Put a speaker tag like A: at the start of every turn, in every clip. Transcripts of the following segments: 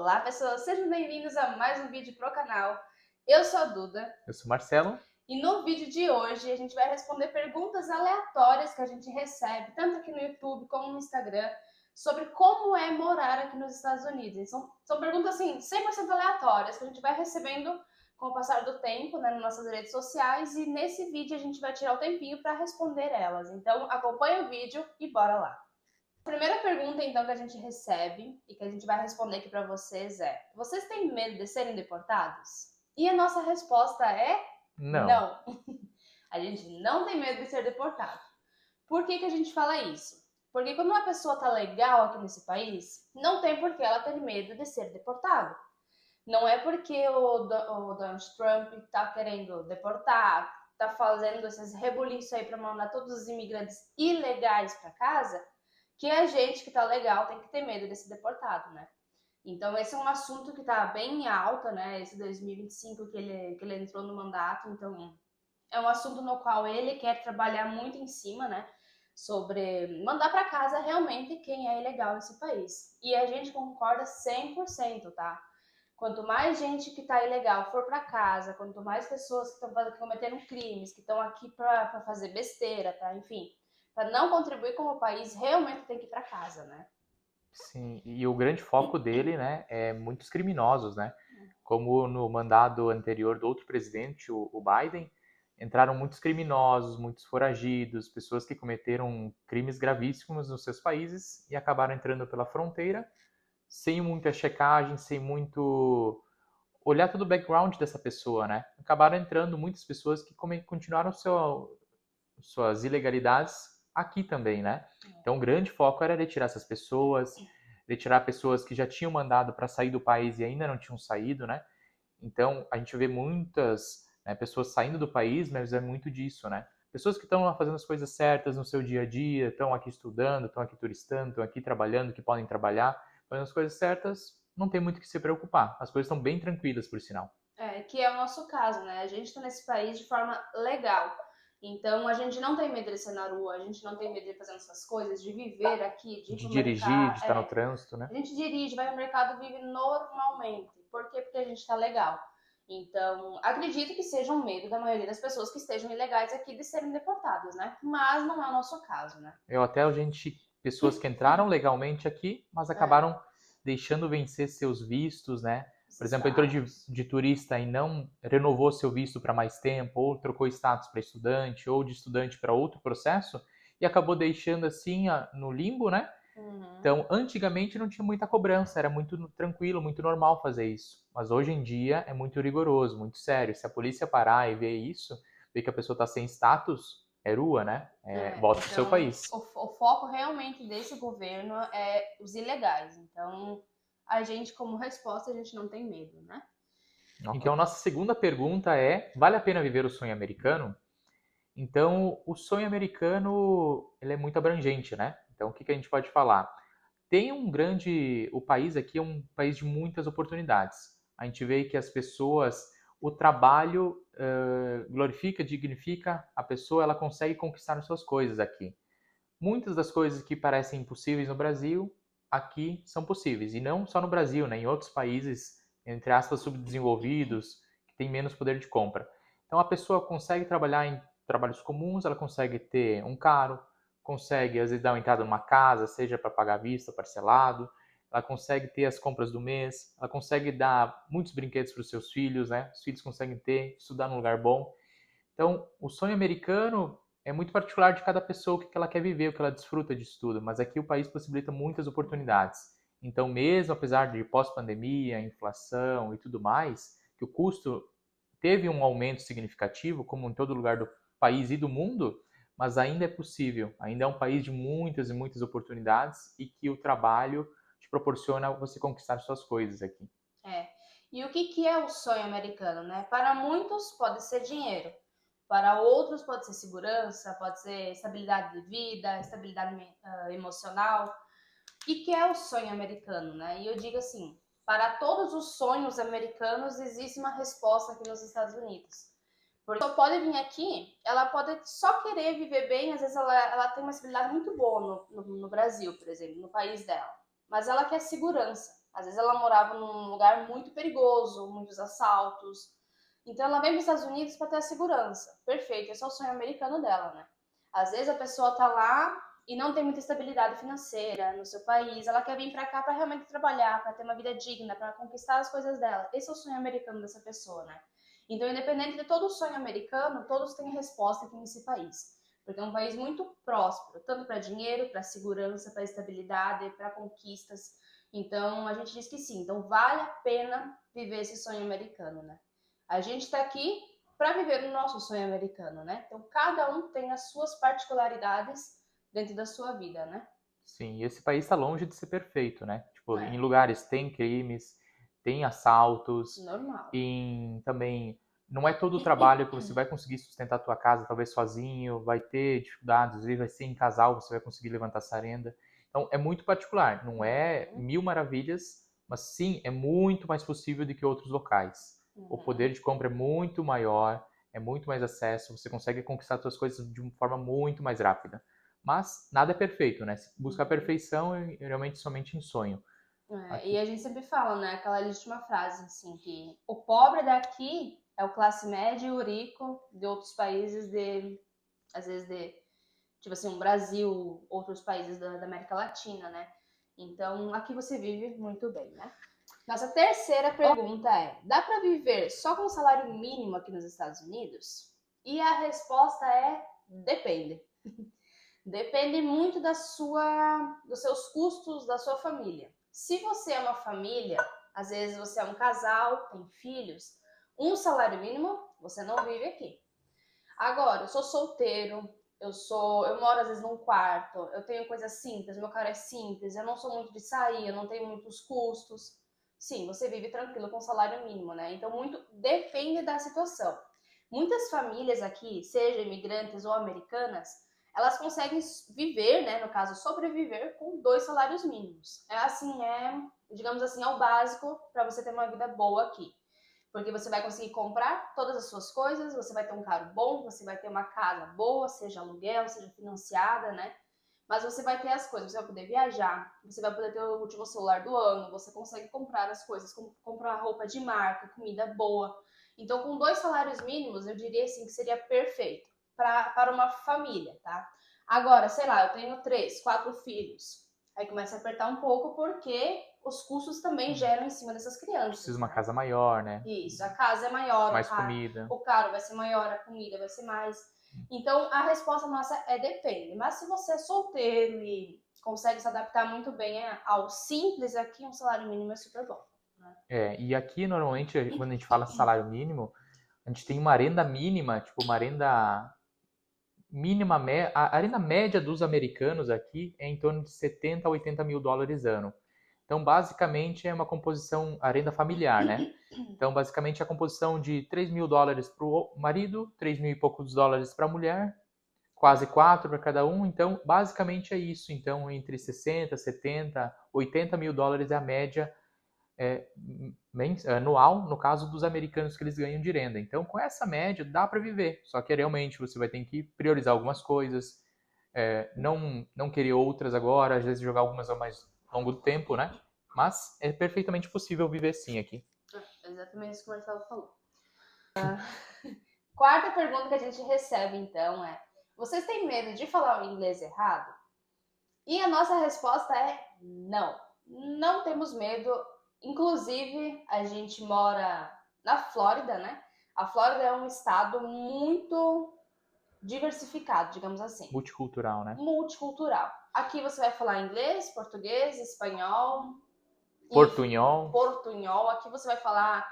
A: Olá, pessoas, sejam bem-vindos a mais um vídeo pro canal. Eu sou a Duda.
B: Eu sou o Marcelo.
A: E no vídeo de hoje a gente vai responder perguntas aleatórias que a gente recebe, tanto aqui no YouTube como no Instagram, sobre como é morar aqui nos Estados Unidos. São perguntas, assim, 100% aleatórias, que a gente vai recebendo com o passar do tempo, né, nas nossas redes sociais, e nesse vídeo a gente vai tirar o tempinho para responder elas. Então acompanha o vídeo e bora lá. A primeira pergunta, então, que a gente recebe e que a gente vai responder aqui para vocês é: vocês têm medo de serem deportados? E a nossa resposta é
B: Não.
A: não. A gente não tem medo de ser deportado. Por que a gente fala isso? Porque quando uma pessoa tá legal aqui nesse país, não tem por que ela ter medo de ser deportada. Não é porque o Donald Trump tá querendo deportar, tá fazendo esses rebuliços aí para mandar todos os imigrantes ilegais para casa, que a gente que tá legal tem que ter medo de ser deportado, né? Então esse é um assunto que tá bem em alta, né? Esse 2025 que ele entrou no mandato, então é um assunto no qual ele quer trabalhar muito em cima, né? Sobre mandar para casa realmente quem é ilegal nesse país. E a gente concorda 100%, tá? Quanto mais gente que tá ilegal for para casa, quanto mais pessoas que estão cometendo crimes, que estão aqui para fazer besteira, para enfim, para não contribuir com o país, realmente tem que ir para casa, né?
B: Sim, e o grande foco dele, né, é muitos criminosos, né? Como no mandado anterior do outro presidente, o Biden, entraram muitos criminosos, muitos foragidos, pessoas que cometeram crimes gravíssimos nos seus países e acabaram entrando pela fronteira sem muita checagem, sem muito olhar todo o background dessa pessoa, né? Acabaram entrando muitas pessoas que continuaram suas ilegalidades aqui também, né? Então, o grande foco era retirar essas pessoas, retirar pessoas que já tinham mandado para sair do país e ainda não tinham saído, né? Então, a gente vê muitas, né, pessoas saindo do país, mas é muito disso, né? Pessoas que estão lá fazendo as coisas certas no seu dia a dia, estão aqui estudando, estão aqui turistando, estão aqui trabalhando, que podem trabalhar, fazendo as coisas certas, não tem muito o que se preocupar. As coisas estão bem tranquilas, por sinal.
A: É, que é o nosso caso, né? A gente está nesse país de forma legal. Então a gente não tem medo de ser na rua, a gente não tem medo de fazer essas coisas, de viver aqui, de ir
B: De
A: pro
B: dirigir, de
A: mercado.
B: estar no trânsito, né?
A: A gente dirige, vai no mercado, vive normalmente. Por quê? Porque a gente está legal. Então, acredito que seja um medo da maioria das pessoas que estejam ilegais aqui de serem deportadas, né? Mas não é o nosso caso, né?
B: Pessoas que entraram legalmente aqui, mas
A: É,
B: acabaram deixando vencer seus vistos, né?
A: os
B: Por exemplo, entrou
A: status.
B: de turista e não renovou seu visto para mais tempo, ou trocou status para estudante, ou de estudante para outro processo, e acabou deixando assim no limbo, né?
A: Uhum.
B: Então, antigamente não tinha muita cobrança, era muito tranquilo, muito normal fazer isso. Mas hoje em dia é muito rigoroso, muito sério. Se a polícia parar e ver isso, ver que a pessoa está sem status, é rua, né? Volta pro seu
A: Então,
B: país.
A: o foco realmente desse governo é os ilegais. Então, a gente, como resposta, a gente não tem medo, né?
B: Então, nossa segunda pergunta é: vale a pena viver o sonho americano? Então, o sonho americano ele é muito abrangente, né? Então, o que a gente pode falar? O país aqui é um país de muitas oportunidades. A gente vê que as pessoas, o trabalho glorifica, dignifica a pessoa, ela consegue conquistar as suas coisas aqui. Muitas das coisas que parecem impossíveis no Brasil, aqui são possíveis. E não só no Brasil, né? Em outros países, entre aspas, subdesenvolvidos, que têm menos poder de compra. Então a pessoa consegue trabalhar em trabalhos comuns, ela consegue ter um carro, consegue às vezes dar uma entrada numa casa, seja para pagar à vista, parcelado, ela consegue ter as compras do mês, ela consegue dar muitos brinquedos para os seus filhos, né? Os filhos conseguem ter, estudar num lugar bom. Então, o sonho americano é muito particular de cada pessoa, o que ela quer viver, o que ela desfruta disso tudo, mas aqui o país possibilita muitas oportunidades. Então, mesmo apesar de pós-pandemia, inflação e tudo mais, que o custo teve um aumento significativo, como em todo lugar do país e do mundo, mas ainda é possível, ainda é um país de muitas e muitas oportunidades e que o trabalho te proporciona você conquistar suas coisas aqui.
A: É. E o que é o sonho americano, né? Para muitos pode ser dinheiro, para outros pode ser segurança, pode ser estabilidade de vida, estabilidade emocional. E que é o sonho americano, né? E eu digo assim, para todos os sonhos americanos existe uma resposta aqui nos Estados Unidos. Porque ela pode vir aqui, ela pode só querer viver bem, às vezes ela tem uma estabilidade muito boa no Brasil, por exemplo, no país dela. Mas ela quer segurança. Às vezes ela morava num lugar muito perigoso, muitos assaltos. Então ela vem para os Estados Unidos para ter a segurança. Perfeito, esse é o sonho americano dela, né? Às vezes a pessoa tá lá e não tem muita estabilidade financeira no seu país, ela quer vir para cá para realmente trabalhar, para ter uma vida digna, para conquistar as coisas dela. Esse é o sonho americano dessa pessoa, né? Então, independente de todo o sonho americano, todos têm resposta aqui nesse país. Porque é um país muito próspero, tanto para dinheiro, para segurança, para estabilidade, para conquistas. Então, a gente diz que sim. Então, vale a pena viver esse sonho americano, né? A gente está aqui para viver o nosso sonho americano, né? Então, cada um tem as suas particularidades dentro da sua vida, né?
B: Sim, e esse país está longe de ser perfeito, né? Tipo, em
A: É,
B: lugares tem crimes, tem assaltos,
A: normal.
B: também não é todo o trabalho que você vai conseguir sustentar a tua casa, talvez sozinho, vai ter dificuldades, às vezes vai ser em casal, você vai conseguir levantar essa renda. Então, é muito particular, não é
A: Uhum,
B: mil maravilhas, mas sim, é muito mais possível do que outros locais. O
A: uhum.
B: poder de compra é muito maior, é muito mais acesso, você consegue conquistar suas coisas de uma forma muito mais rápida. Mas nada é perfeito, né? Buscar a
A: Uhum.
B: perfeição é realmente somente em sonho.
A: É, e
B: Aqui.
A: a gente sempre fala, né, aquela legítima frase, assim, que o pobre daqui é o classe média e o rico de outros países às vezes tipo assim, um Brasil, outros países da América Latina, né? Então, aqui você vive muito bem, né? Nossa terceira pergunta é: dá para viver só com salário mínimo aqui nos Estados Unidos? E a resposta é: depende. Depende muito dos seus custos, da sua família. Se você é uma família, às vezes você é um casal, tem filhos, um salário mínimo, você não vive aqui. Agora, eu sou solteiro, eu moro às vezes num quarto, eu tenho coisas simples, meu carro é simples, eu não sou muito de sair, eu não tenho muitos custos. Sim, você vive tranquilo com salário mínimo, né? Então, muito depende da situação. Muitas famílias aqui, seja imigrantes ou americanas, elas conseguem viver, né, no caso, sobreviver com 2 salários mínimos. É assim, digamos assim, é o básico para você ter uma vida boa aqui. Porque você vai conseguir comprar todas as suas coisas, você vai ter um carro bom, você vai ter uma casa boa, seja aluguel, seja financiada, né? Mas você vai ter as coisas, você vai poder viajar, você vai poder ter o último celular do ano, você consegue comprar as coisas, comprar roupa de marca, comida boa. Então, com 2 salários mínimos, eu diria assim que seria perfeito para uma família, tá? Agora, sei lá, eu tenho 3, 4 filhos. Aí começa a apertar um pouco porque os custos também geram em cima dessas
B: Precisa
A: crianças,
B: uma
A: né?
B: casa maior, né?
A: Isso, a casa é maior,
B: Mais comida.
A: o carro vai ser maior, a comida vai ser mais. Então, a resposta nossa é depende. Mas se você é solteiro e consegue se adaptar muito bem ao simples, aqui um salário mínimo é super bom. Né?
B: E aqui, normalmente, quando a gente fala salário mínimo, a gente tem uma renda mínima, tipo, uma renda mínima, a renda média dos americanos aqui é em torno de 70 a 80 mil dólares ano. Então, basicamente, é uma composição, a renda familiar, né? Então, basicamente, é a composição de 3 mil dólares para o marido, 3 mil e poucos dólares para a mulher, quase 4 para cada um. Então, basicamente é isso. Então, entre 60, 70, 80 mil dólares é a média anual, no caso dos americanos que eles ganham de renda. Então, com essa média, dá para viver. Só que realmente você vai ter que priorizar algumas coisas, não querer outras agora, às vezes jogar algumas ao mais longo do tempo, né? Mas é perfeitamente possível viver sim aqui.
A: Exatamente isso que o Marcelo falou. Quarta pergunta que a gente recebe, então, é: vocês têm medo de falar o inglês errado? E a nossa resposta é não. Não temos medo. Inclusive, a gente mora na Flórida, né? A Flórida é um estado muito diversificado, digamos assim.
B: Multicultural, né?
A: Multicultural. Aqui você vai falar inglês, português, espanhol e
B: Portunhol.
A: portunhol. Aqui você vai falar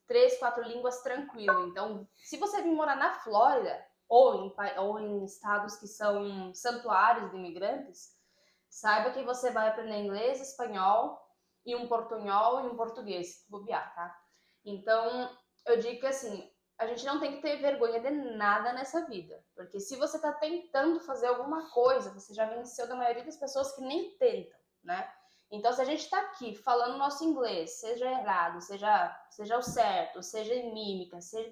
A: 3, 4 línguas tranquilo. Então, se você vir morar na Flórida ou em estados que são santuários de imigrantes, saiba que você vai aprender inglês, espanhol e um portunhol e um português, se bobear, tá? Então, eu digo que assim, a gente não tem que ter vergonha de nada nessa vida. Porque se você tá tentando fazer alguma coisa, você já venceu da maioria das pessoas que nem tentam, né? Então, se a gente tá aqui falando nosso inglês, seja errado, seja o certo, seja em mímica, seja...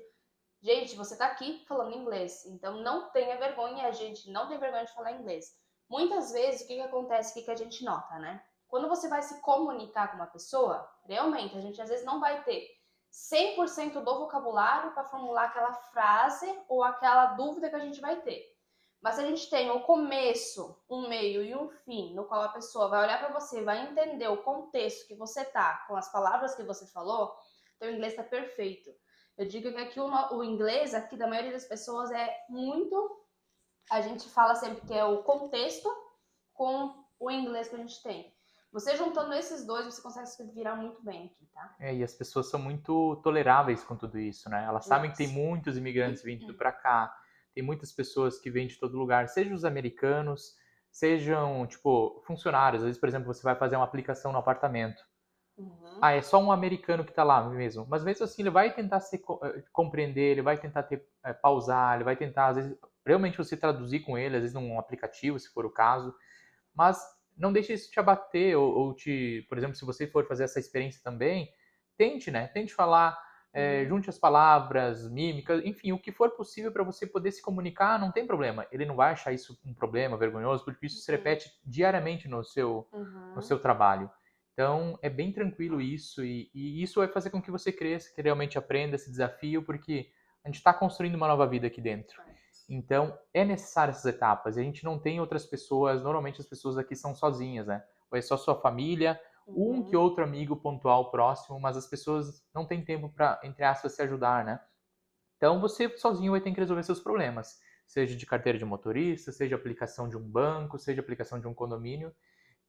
A: Gente, você tá aqui falando inglês, então não tenha vergonha, a gente não tem vergonha de falar inglês. Muitas vezes, o que acontece, o que a gente nota, né? quando você vai se comunicar com uma pessoa, realmente, a gente às vezes não vai ter 100% do vocabulário para formular aquela frase ou aquela dúvida que a gente vai ter. Mas se a gente tem um começo, um meio e um fim, no qual a pessoa vai olhar para você, vai entender o contexto que você tá, com as palavras que você falou, então o inglês está perfeito. Eu digo que aqui o inglês, aqui da maioria das pessoas, é muito... A gente fala sempre que é o contexto com o inglês que a gente tem. Você juntando esses dois, você consegue se virar muito bem aqui, tá?
B: E as pessoas são muito toleráveis com tudo isso, né? Elas sabem que tem
A: Demais.
B: muitos imigrantes vindo para cá, tem muitas pessoas que vêm de todo lugar, sejam os americanos, sejam, tipo, funcionários. Às vezes, por exemplo, você vai fazer uma aplicação no apartamento.
A: Uhum.
B: Ah, é só um americano que tá lá mesmo. Mas mesmo assim, ele vai tentar compreender, ele vai tentar pausar, ele vai tentar, às vezes, realmente você traduzir com ele, às vezes num aplicativo, se for o caso. Mas não deixe isso te abater ou te, por exemplo, se você for fazer essa experiência também, tente, né? Tente falar, junte as palavras, mímicas, enfim, o que for possível para você poder se comunicar, não tem problema. Ele não vai achar isso um problema vergonhoso, porque isso se repete diariamente no seu trabalho. Então, é bem tranquilo isso e isso vai fazer com que você cresça, que realmente aprenda esse desafio, porque a gente está construindo uma nova vida aqui dentro. Então, é necessário essas etapas. E a gente não tem outras pessoas, normalmente as pessoas aqui são sozinhas, né? Ou é só sua família, um que outro amigo pontual próximo, mas as pessoas não têm tempo para, entre aspas, se ajudar, né? Então, você sozinho vai ter que resolver seus problemas. Seja de carteira de motorista, seja aplicação de um banco, seja aplicação de um condomínio.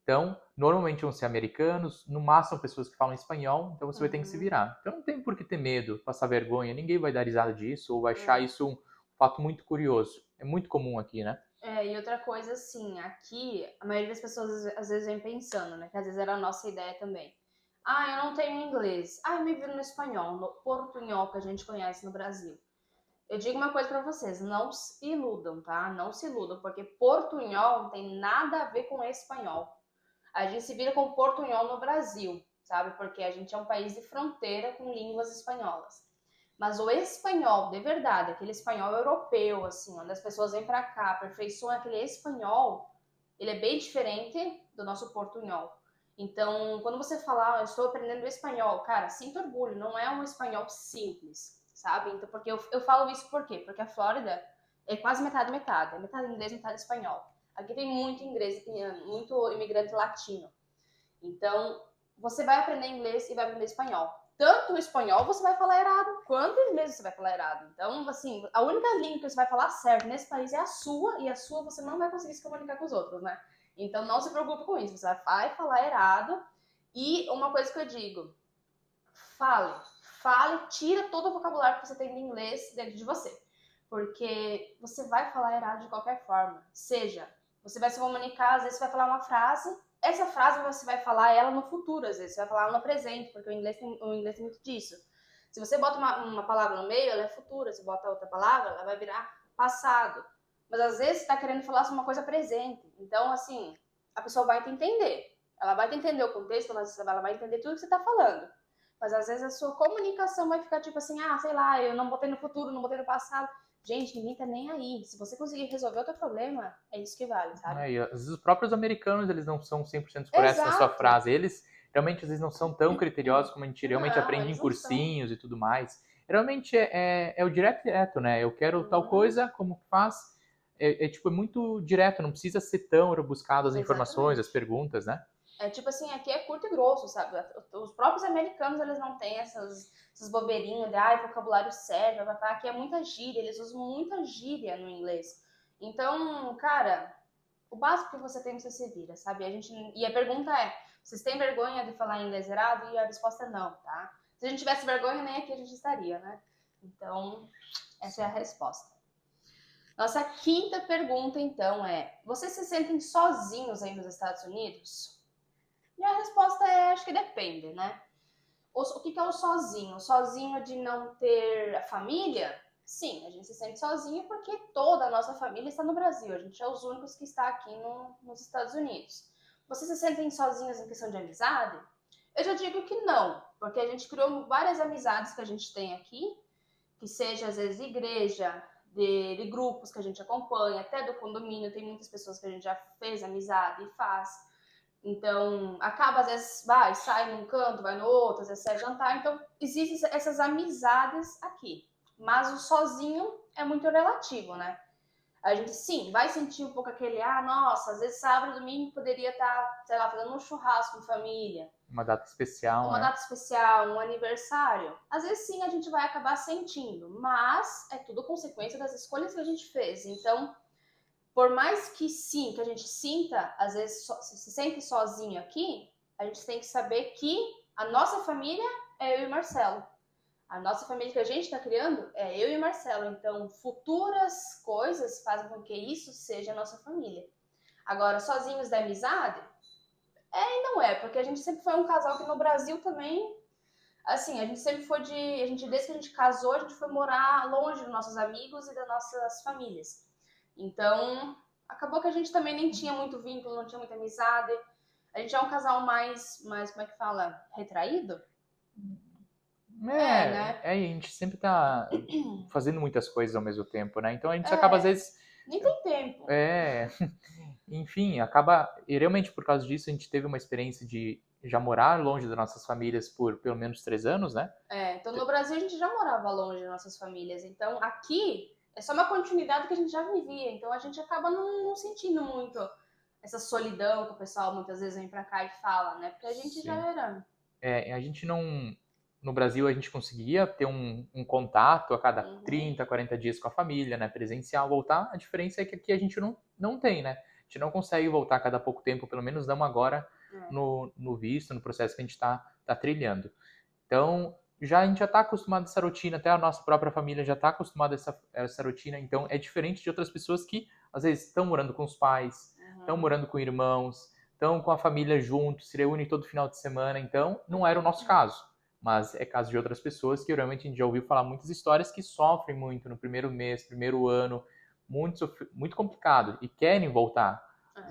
B: Então, normalmente vão ser americanos, no máximo pessoas que falam espanhol, então você vai ter que se virar. Então não tem por que ter medo, passar vergonha, ninguém vai dar risada disso ou vai achar isso um fato muito curioso. É muito comum aqui, né?
A: E outra coisa, assim, aqui, a maioria das pessoas às vezes vem pensando, né? Que às vezes era a nossa ideia também. Ah, eu não tenho inglês. Ah, eu me viro no espanhol, no portunhol que a gente conhece no Brasil. Eu digo uma coisa pra vocês, não se iludam, tá? Não se iludam, porque portunhol não tem nada a ver com espanhol. A gente se vira com portunhol no Brasil, sabe? Porque a gente é um país de fronteira com línguas espanholas. Mas o espanhol, de verdade, aquele espanhol europeu, assim, onde as pessoas vêm pra cá, aperfeiçoam aquele espanhol, ele é bem diferente do nosso portunhol. Então, quando você falar, eu estou aprendendo espanhol, cara, sinta orgulho, não é um espanhol simples, sabe? Então, porque eu falo isso por quê? Porque a Flórida é quase metade, metade. É metade inglês, metade espanhol. Aqui tem muito inglês, muito imigrante latino. Então, você vai aprender inglês e vai aprender espanhol. Tanto o espanhol você vai falar errado, quanto o inglês você vai falar errado. Então, assim, a única língua que você vai falar certo nesse país é a sua, e a sua você não vai conseguir se comunicar com os outros, né? Então, não se preocupe com isso, você vai falar errado. E uma coisa que eu digo, fale, tira todo o vocabulário que você tem de inglês dentro de você. Porque você vai falar errado de qualquer forma. Seja, você vai se comunicar, às vezes você vai falar uma frase, essa frase você vai falar ela no futuro, às vezes você vai falar ela no presente, porque o inglês tem muito disso. Se você bota uma palavra no meio, ela é futura. Se bota outra palavra, ela vai virar passado. Mas às vezes você está querendo falar sobre uma coisa presente. Então, assim, a pessoa vai te entender. Ela vai te entender o contexto, ela vai entender tudo que você está falando. Mas às vezes a sua comunicação vai ficar tipo assim, ah, sei lá, eu não botei no futuro, não botei no passado. Gente, ninguém tá nem aí. Se você conseguir resolver o teu problema, é isso que vale, sabe?
B: E às vezes os próprios americanos, eles não são 100% corretos na sua
A: Exato.
B: frase. Eles realmente às vezes não são tão criteriosos como a gente realmente
A: Não,
B: aprende em
A: eles não são.
B: cursinhos e tudo mais. Realmente é o direto, né? Eu quero tal coisa, como que faz? Tipo, é muito direto, não precisa ser tão rebuscado as informações, as
A: Exatamente.
B: perguntas, né?
A: É tipo assim, aqui é curto e grosso, sabe? Os próprios americanos, eles não têm essas bobeirinhas de, ai, vocabulário sério, aqui é muita gíria, eles usam muita gíria no inglês. Então, cara, o básico que você tem, você se vira, sabe? E a pergunta é, vocês têm vergonha de falar inglês errado? E a resposta é não, tá? Se a gente tivesse vergonha, nem aqui a gente estaria, né? Então, essa é a resposta. Nossa quinta pergunta, então, é: vocês se sentem sozinhos aí nos Estados Unidos? E a resposta é, acho que depende, né? O que é o sozinho? Sozinho de não ter família? Sim, a gente se sente sozinho porque toda a nossa família está no Brasil. A gente é os únicos que está aqui nos Estados Unidos. Vocês se sentem sozinhos em questão de amizade? Eu já digo que não, porque a gente criou várias amizades que a gente tem aqui, que seja às vezes igreja, de grupos que a gente acompanha, até do condomínio, tem muitas pessoas que a gente já fez amizade e faz. Então, acaba, às vezes, vai, sai num canto, vai no outro, às vezes sai jantar. Então, existem essas amizades aqui. Mas o sozinho é muito relativo, né? A gente, sim, vai sentir um pouco aquele, nossa, às vezes sábado e domingo poderia estar, sei lá, fazendo um churrasco em família.
B: Uma data especial,
A: Uma
B: né?
A: data especial, um aniversário. Às vezes, sim, a gente vai acabar sentindo. Mas é tudo consequência das escolhas que a gente fez. Então, por mais que sim, que a gente sinta, às vezes se sente sozinho aqui, a gente tem que saber que a nossa família é eu e Marcelo. A nossa família que a gente está criando é eu e Marcelo. Então, futuras coisas fazem com que isso seja a nossa família. Agora, sozinhos da amizade, e não é, porque a gente sempre foi um casal que no Brasil também, assim, a gente sempre foi desde que a gente casou, a gente foi morar longe dos nossos amigos e das nossas famílias. Então, acabou que a gente também nem tinha muito vínculo, não tinha muita amizade. A gente é um casal mais como é que fala? Retraído? Né?
B: A gente sempre tá fazendo muitas coisas ao mesmo tempo, né? Então a gente acaba, às
A: É,
B: vezes,
A: nem tem tempo.
B: enfim, acaba, e realmente por causa disso, a gente teve uma experiência de já morar longe das nossas famílias por pelo menos 3 anos, né?
A: Então no Brasil a gente já morava longe das nossas famílias. Então aqui é só uma continuidade que a gente já vivia. Então a gente acaba não sentindo muito essa solidão que o pessoal muitas vezes vem pra cá e fala, né? Porque a gente já
B: Sim.
A: era.
B: A gente não. No Brasil, a gente conseguia ter um contato a cada 30, 40 dias com a família, né? Presencial, voltar. A diferença é que aqui a gente não tem, né? A gente não consegue voltar a cada pouco tempo, pelo menos não agora no visto, no processo que a gente tá trilhando. Então, a gente já está acostumado a essa rotina, até a nossa própria família já está acostumada a essa rotina. Então, é diferente de outras pessoas que, às vezes, estão morando com os pais, estão morando com irmãos, estão com a família junto, se reúnem todo final de semana. Então, não era o nosso caso. Mas é caso de outras pessoas que realmente a gente já ouviu falar muitas histórias que sofrem muito no primeiro mês, primeiro ano, muito complicado, e querem voltar.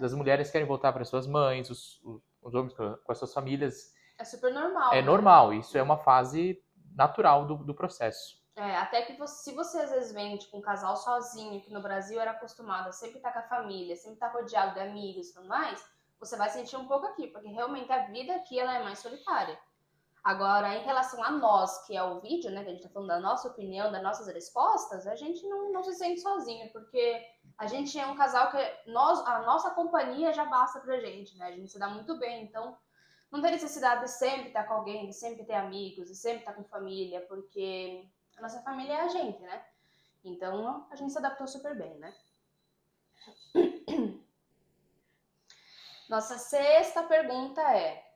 B: As mulheres querem voltar para suas mães, os homens com as suas famílias.
A: É super normal.
B: É
A: né?
B: normal, isso é uma fase natural do processo.
A: Até que se você às vezes vem tipo, um casal sozinho, que no Brasil era acostumado a sempre estar com a família, sempre estar rodeado de amigos e tudo mais, você vai sentir um pouco aqui, porque realmente a vida aqui ela é mais solitária. Agora, em relação a nós, que é o vídeo, né, que a gente tá falando da nossa opinião, das nossas respostas, a gente não se sente sozinho, porque a gente é um casal que a nossa companhia já basta pra gente, né? A gente se dá muito bem, então não tem necessidade de sempre estar com alguém, de sempre ter amigos, de sempre estar com família, porque a nossa família é a gente, né? Então a gente se adaptou super bem, né? Nossa sexta pergunta é: